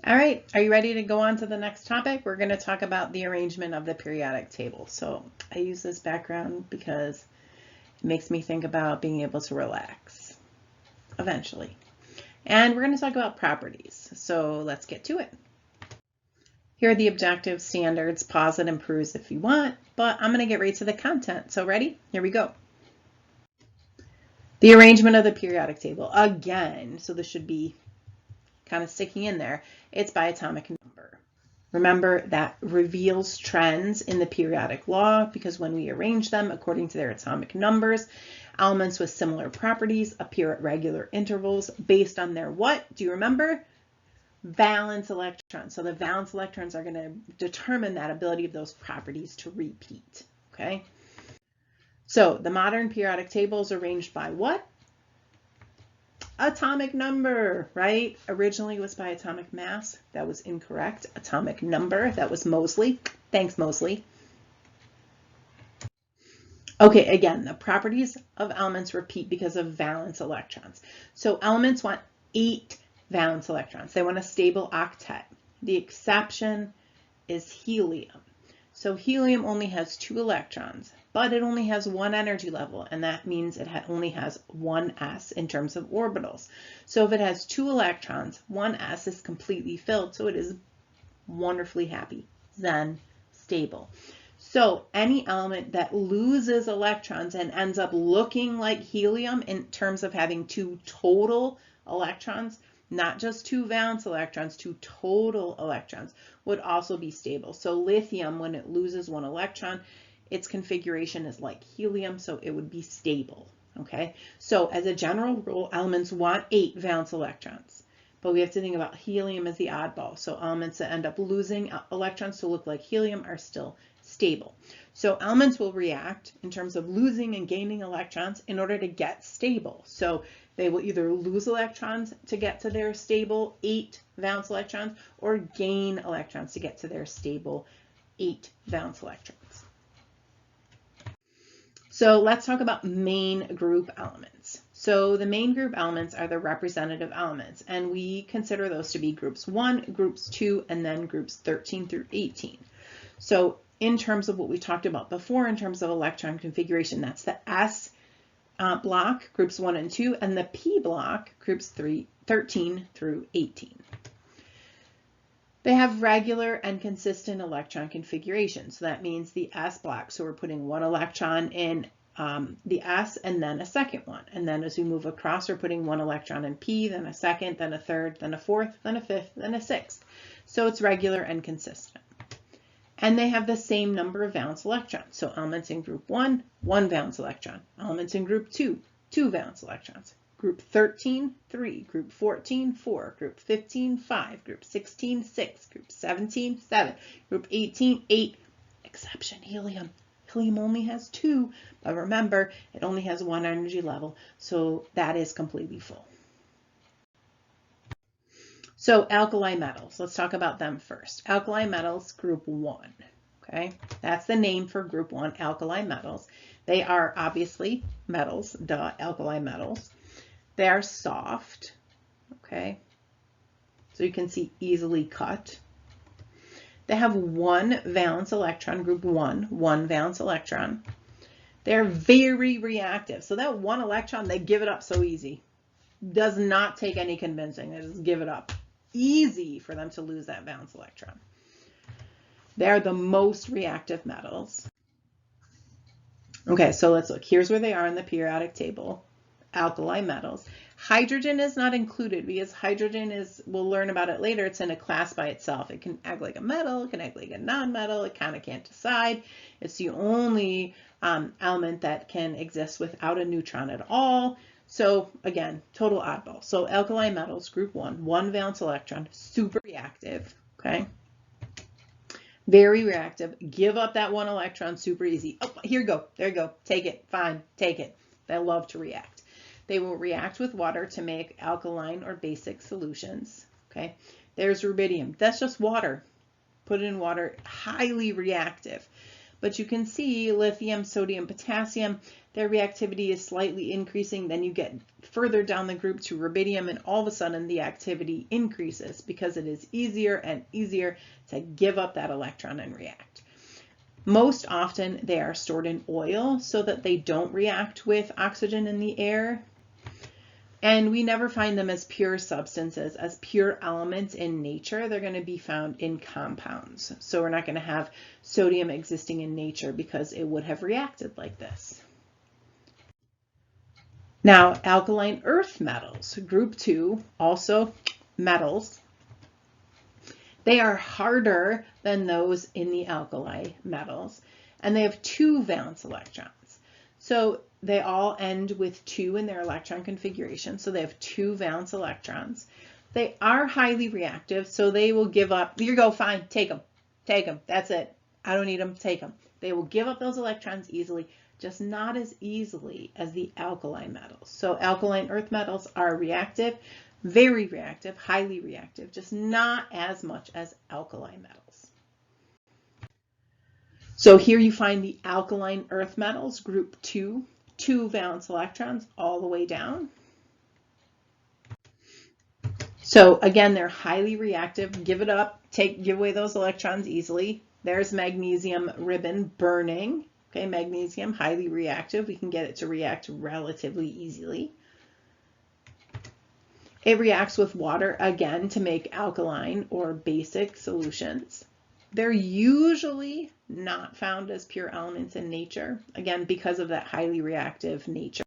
All right, are you ready to go on to the next topic? We're going to talk about the arrangement of the periodic table. So I use this background because it makes me think about being able to relax eventually. And we're going to talk about properties. So let's get to it. Here are the objective standards. Pause it and peruse if you want, but I'm going to get right to the content. So ready? Here we go. The arrangement of the periodic table. Again, so this should be kind of sticking in there. It's by atomic number. Remember, that reveals trends in the periodic law because when we arrange them according to their atomic numbers, elements with similar properties appear at regular intervals based on their what? Do you remember? Valence electrons. So the valence electrons are going to determine that ability of those properties to repeat. Okay. So the modern periodic table is arranged by what? Atomic number, right? Originally it was by atomic mass. That was incorrect. Atomic number, that was Moseley. Thanks, Moseley. Okay, again, the properties of elements repeat because of valence electrons. So elements want 8 valence electrons. They want a stable octet. The exception is helium. So helium only has 2 electrons, but it only has 1 energy level, and that means it only has 1 s in terms of orbitals. So if it has 2 electrons, 1 s is completely filled, so it is wonderfully happy, Zen, stable. So any element that loses electrons and ends up looking like helium in terms of having 2 total electrons, not just 2 valence electrons, 2 total electrons, would also be stable. So lithium, when it loses 1 electron, its configuration is like helium, so it would be stable. Okay, so as a general rule, elements want 8 valence electrons, but we have to think about helium as the oddball. So elements that end up losing electrons to look like helium are still stable. So elements will react in terms of losing and gaining electrons in order to get stable. So they will either lose electrons to get to their stable 8 valence electrons or gain electrons to get to their stable 8 valence electrons. So let's talk about main group elements. So the main group elements are the representative elements, and we consider those to be groups 1, groups 2, and then groups 13 through 18. So in terms of what we talked about before, in terms of electron configuration, that's the S block, groups 1 and 2, and the P block, groups 13 through 18. They have regular and consistent electron configuration. So that means the S block. So we're putting 1 electron in the S and then a second one. And then as we move across, we're putting 1 electron in P, then a second, then a third, then a fourth, then a fifth, then a sixth. So it's regular and consistent. And they have the same number of valence electrons. So elements in group 1, 1 valence electron. Elements in group 2, 2 valence electrons. Group 13, 3. Group 14, 4. Group 15, 5. Group 16, 6. Group 17, 7. Group 18, 8. Exception, helium. Helium only has 2, but remember, it only has 1 energy level, so that is completely full. So alkali metals, let's talk about them first. Alkali metals, group 1, okay? That's the name for group 1, alkali metals. They are obviously metals, duh, alkali metals. They are soft, okay? So you can see easily cut. They have 1 valence electron, group 1, 1 valence electron. They're very reactive. So that 1 electron, they give it up so easy. Does not take any convincing, they just give it up. Easy for them to lose that valence electron. They're the most reactive metals. Okay, so let's look. Here's where they are in the periodic table. Alkali metals. Hydrogen is not included because hydrogen is, we'll learn about it later, it's in a class by itself. It can act like a metal, it can act like a non-metal, it kind of can't decide. It's the only element that can exist without a neutron at all. So again, total oddball. So alkali metals, group 1, 1 valence electron, super reactive, okay? Very reactive, give up that 1 electron super easy. Oh, here you go, there you go, take it, fine, take it. They love to react. They will react with water to make alkaline or basic solutions, okay? There's rubidium, that's just water. Put it in water, highly reactive. But you can see lithium, sodium, potassium, their reactivity is slightly increasing. Then you get further down the group to rubidium, and all of a sudden the activity increases because it is easier and easier to give up that electron and react. Most often they are stored in oil so that they don't react with oxygen in the air. And we never find them as pure substances, as pure elements in nature. They're going to be found in compounds. So we're not going to have sodium existing in nature because it would have reacted like this. Now, alkaline earth metals, group 2, also metals. They are harder than those in the alkali metals, and they have 2 valence electrons. So they all end with 2 in their electron configuration, so they have 2 valence electrons. They are highly reactive, so they will give up. Here you go, fine, take them, that's it. I don't need them, take them. They will give up those electrons easily, just not as easily as the alkali metals. So alkaline earth metals are reactive, very reactive, highly reactive, just not as much as alkali metals. So here you find the alkaline earth metals, group 2, 2 valence electrons all the way down. So again, they're highly reactive. Give it up, give away those electrons easily. There's magnesium ribbon burning. Okay, magnesium, highly reactive. We can get it to react relatively easily. It reacts with water, again, to make alkaline or basic solutions. They're usually not found as pure elements in nature, again, because of that highly reactive nature.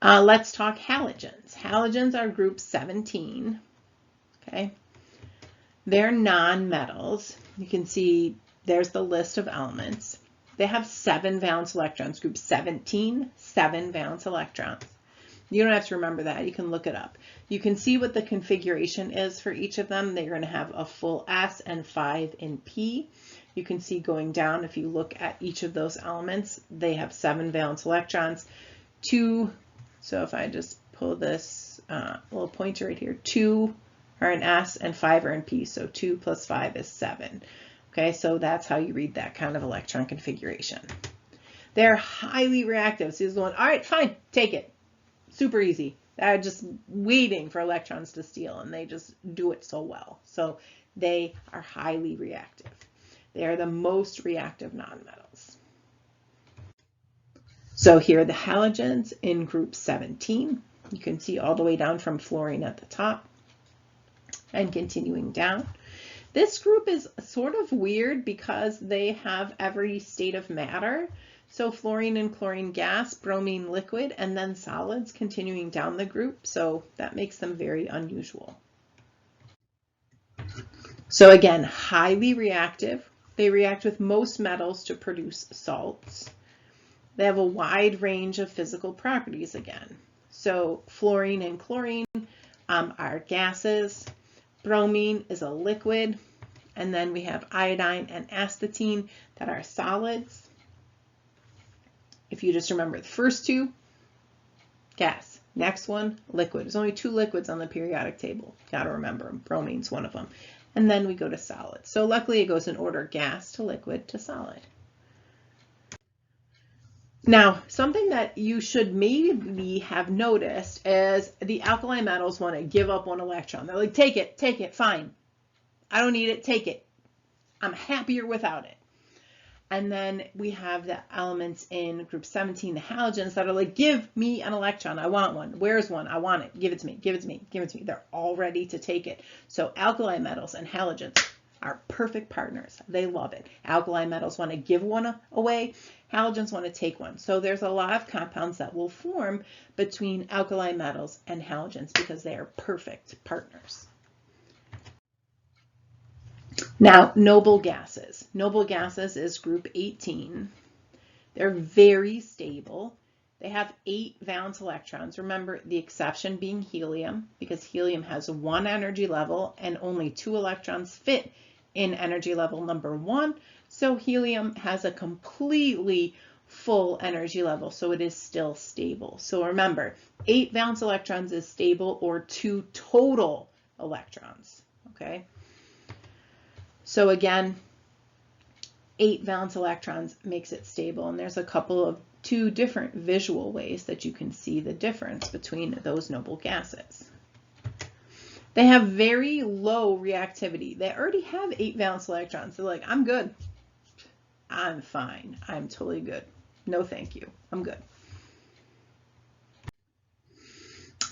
Let's talk halogens. Halogens are group 17. Okay, they're non-metals. You can see there's the list of elements. They have 7 valence electrons, group 17, 7 valence electrons. You don't have to remember that, you can look it up. You can see what the configuration is for each of them. They're going to have a full S and 5 in P. You can see going down, if you look at each of those elements, they have 7 valence electrons. 2, so if I just pull this little pointer right here, 2 are in S and 5 are in P, so 2 plus 5 is 7. Okay, so that's how you read that kind of electron configuration. They're highly reactive. So this is the one, all right, fine, take it. Super easy. They're just waiting for electrons to steal, and they just do it so well. So they are highly reactive. They are the most reactive nonmetals. So here are the halogens in group 17. You can see all the way down from fluorine at the top and continuing down. This group is sort of weird because they have every state of matter. So fluorine and chlorine gas, bromine liquid, and then solids continuing down the group. So that makes them very unusual. So again, highly reactive. They react with most metals to produce salts. They have a wide range of physical properties again. So fluorine and chlorine are gases. Bromine is a liquid. And then we have iodine and astatine that are solids. If you just remember the first 2, gas. Next one, liquid. There's only 2 liquids on the periodic table. Got to remember them. Bromine's one of them. And then we go to solids. So luckily it goes in order, gas to liquid to solid. Now, something that you should maybe have noticed is the alkali metals want to give up 1 electron. They're like, take it, fine. I don't need it, take it. I'm happier without it. And then we have the elements in group 17, the halogens, that are like, give me an electron. I want one. Where's one? I want it. Give it to me. Give it to me. Give it to me. They're all ready to take it. So alkali metals and halogens are perfect partners. They love it. Alkali metals want to give one away. Halogens want to take one. So there's a lot of compounds that will form between alkali metals and halogens because they are perfect partners. Now, noble gases. Noble gases is group 18. They're very stable. They have 8 valence electrons. Remember, the exception being helium, because helium has 1 energy level and only 2 electrons fit in energy level number 1. So helium has a completely full energy level, so it is still stable. So remember, 8 valence electrons is stable, or 2 total electrons, okay? So again, 8 valence electrons makes it stable. And there's a couple of 2 different visual ways that you can see the difference between those noble gases. They have very low reactivity. They already have 8 valence electrons. They're like, I'm good. I'm fine. I'm totally good. No, thank you. I'm good.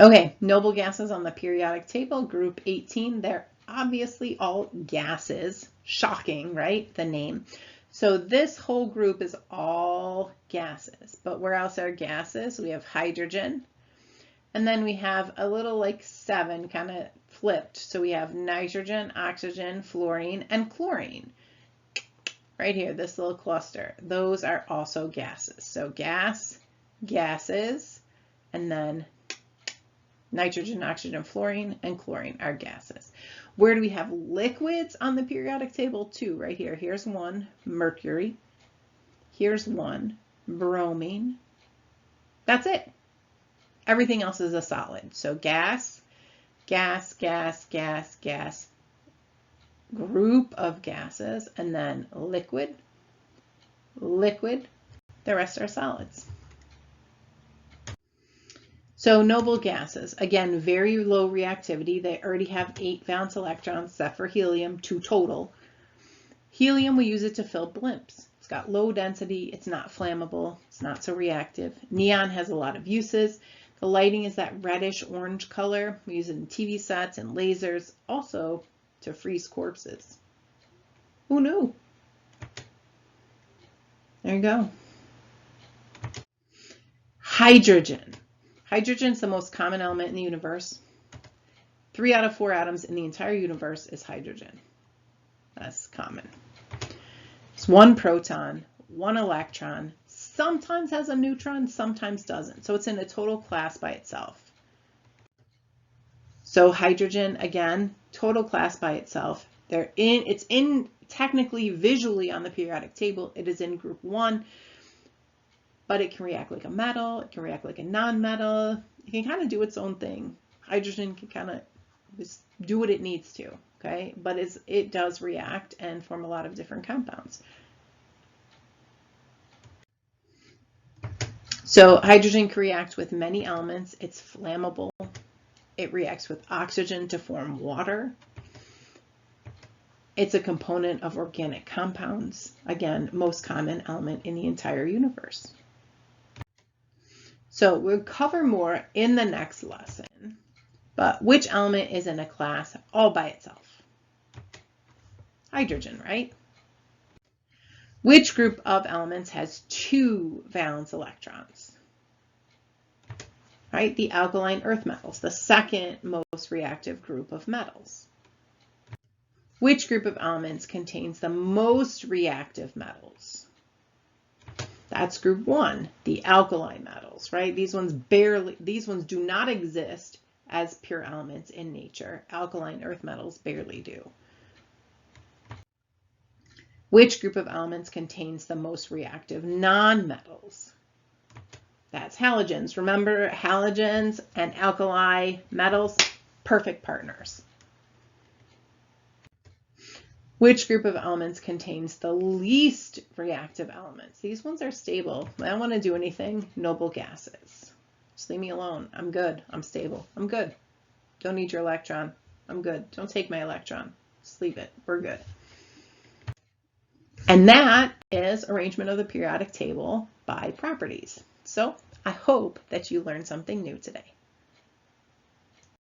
Okay, noble gases on the periodic table, group 18. They're obviously all gases. Shocking, right? The name. So this whole group is all gases. But where else are gases? We have hydrogen. And then we have a little like 7 kind of flipped. So we have nitrogen, oxygen, fluorine, and chlorine. Right here, this little cluster. Those are also gases. So gas, gases, and then nitrogen, oxygen, fluorine, and chlorine are gases. Where do we have liquids on the periodic table? 2 right here. Here's 1, mercury. Here's 1, bromine. That's it. Everything else is a solid. So gas, gas, gas, gas, gas, group of gases, and then liquid, liquid. The rest are solids. So noble gases, again, very low reactivity. They already have 8 valence electrons, except for helium, 2 total. Helium, we use it to fill blimps. It's got low density. It's not flammable. It's not so reactive. Neon has a lot of uses. The lighting is that reddish orange color. We use it in TV sets and lasers, also to freeze corpses. Who knew? There you go. Hydrogen. Hydrogen is the most common element in the universe. 3 out of 4 atoms in the entire universe is hydrogen. That's common. It's 1 proton, 1 electron, sometimes has a neutron, sometimes doesn't. So it's in a total class by itself. So hydrogen, again, total class by itself. It's in technically visually on the periodic table. It is in group 1, but it can react like a metal. It can react like a non-metal. It can kind of do its own thing. Hydrogen can kind of just do what it needs to, okay? But it does react and form a lot of different compounds. So hydrogen can react with many elements. It's flammable. It reacts with oxygen to form water. It's a component of organic compounds. Again, most common element in the entire universe. So we'll cover more in the next lesson, but which element is in a class all by itself? Hydrogen, right? Which group of elements has 2 valence electrons? Right, the alkaline earth metals, the second most reactive group of metals. Which group of elements contains the most reactive metals? That's group 1, the alkali metals, right? These ones do not exist as pure elements in nature. Alkaline earth metals barely do. Which group of elements contains the most reactive nonmetals? That's halogens. Remember, halogens and alkali metals, perfect partners. Which group of elements contains the least reactive elements? These ones are stable. I don't want to do anything. Noble gases. Just leave me alone. I'm good. I'm stable. I'm good. Don't need your electron. I'm good. Don't take my electron. Just leave it. We're good. And that is arrangement of the periodic table by properties. So I hope that you learned something new today.